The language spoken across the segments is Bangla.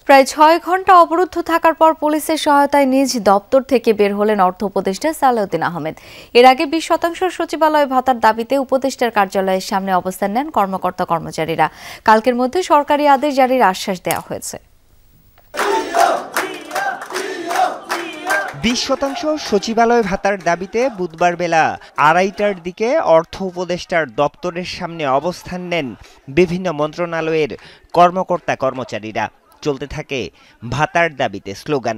প্রায় ৬ ঘন্টা অবরুদ্ধ থাকার পর পুলিশের সহায়তায় নিজ দপ্তর থেকে বের হলেন অর্থ উপদেষ্টা সালাউদ্দিন আহমেদ। এর আগে ২০% সচিবালয় ভাতার দাবিতে উপদেষ্টার কার্যালয়ের সামনে অবস্থান নেন কর্মকর্তা কর্মচারীরা। কালকের মধ্যে সরকারি আদেশ জারির আশ্বাস দেওয়া হয়েছে। ২০% সচিবালয় ভাতার দাবিতে বুধবার বেলা ২:৩০টার দিকে অর্থ উপদেষ্টার দপ্তরের সামনে অবস্থান নেন বিভিন্ন মন্ত্রণালয়ের কর্মকর্তা কর্মচারীরা। চলতে থাকে ভাতার দাবিতে স্লোগান।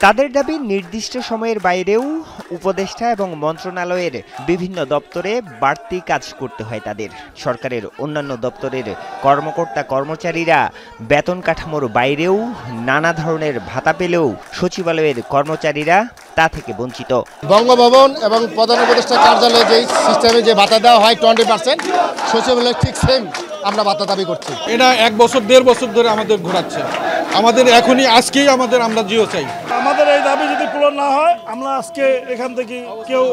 তাদের দাবি নির্দিষ্ট সময়ের বাইরেও উপদেষ্টা এবং মন্ত্রণালয়ের বিভিন্ন দপ্তরে বাড়তি কাজ করতে হয় তাদের। সরকারের অন্যান্য দপ্তরের কর্মকর্তা কর্মচারীরা বেতন কাঠামোর বাইরেও নানা ধরনের ভাতা পেলেও সচিবালয়ের কর্মচারীরা তা থেকে বঞ্চিত। বঙ্গভবন এবং প্রধান উপদেষ্টা কার্যালয়ে যে সিস্টেমে যে ভাতা দেওয়া হয় 20%, সচিবালয়ে ঠিক সেম আমরা ভাতা দাবি করছি। এটা 1 বছর 1.5 বছর ধরে আমাদের ঘোরাচ্ছে। আমাদের এখনই আজকেই আমরা জিও চাই। আমাদের এই দাবি যদি পূরণ না হয় আমরা আজকে এখান থেকে কেউ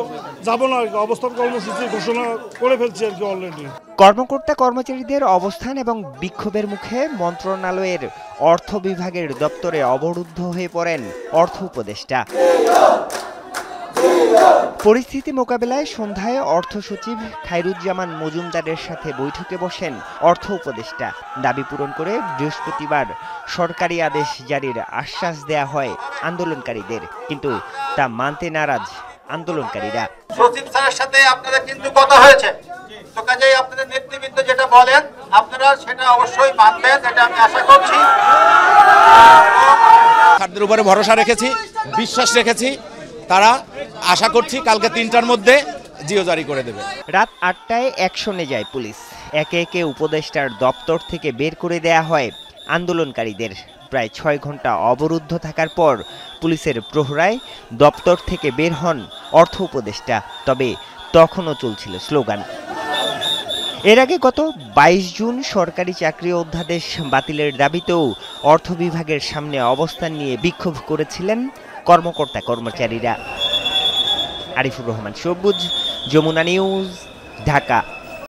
যাব না। অবস্থান কর্মসূচি ঘোষণা করে ফেলছি আর কি অলরেডি। কর্মকর্তা কর্মচারীদের অবস্থান এবং বিক্ষোভের মুখে মন্ত্রণালয়ের অর্থ বিভাগের দপ্তরে অবরুদ্ধ হয়ে পড়েন অর্থ উপদেষ্টা। পরিস্থিতি মোকাবেলায় সন্ধ্যায় অর্থ সচিব খায়রুজ্জামান মজুমদারের সাথে বৈঠকে বসেন অর্থ উপদেষ্টা। দাবি পূরণ করে বৃহস্পতিবার সরকারি আদেশ জারির আশ্বাস দেয়া হয় আন্দোলনকারীদের, কিন্তু তা মানতে নারাজ আন্দোলনকারীরা। সচিব স্যারের সাথে আপনাদের কিন্তু কথা হয়েছে, তো কাজেই আপনাদের নেতৃবৃন্দ যেটা বলেন আপনারা সেটা অবশ্যই মানবেন, এটা আমি আশা করছি। তাদের উপরে ভরসা রেখেছি, বিশ্বাস রেখেছি, তারা আশা করছি কালকে 3টার মধ্যে জিও জারি করে দেবে। রাত 8টায় অ্যাকশনে যায় পুলিশ। একে একে উপদেষ্টার দপ্তর থেকে বের করে দেয়া হয় আন্দোলনকারীদের। প্রায় 6 ঘন্টা অবরুদ্ধ থাকার পর পুলিশের প্রহরায় দপ্তর থেকে বের হন অর্থ উপদেষ্টা। তবে তখনও চলছিল স্লোগান। এর আগে গত 22 জুন সরকারি চাকরি অধ্যাদেশ বাতিলের দাবিতেও অর্থ বিভাগের সামনে অবস্থান নিয়ে বিক্ষোভ করেছিলেন কর্মকর্তা কর্মচারীরা। আরিফুর রহমান সবুজ, যমুনা নিউজ, ঢাকা।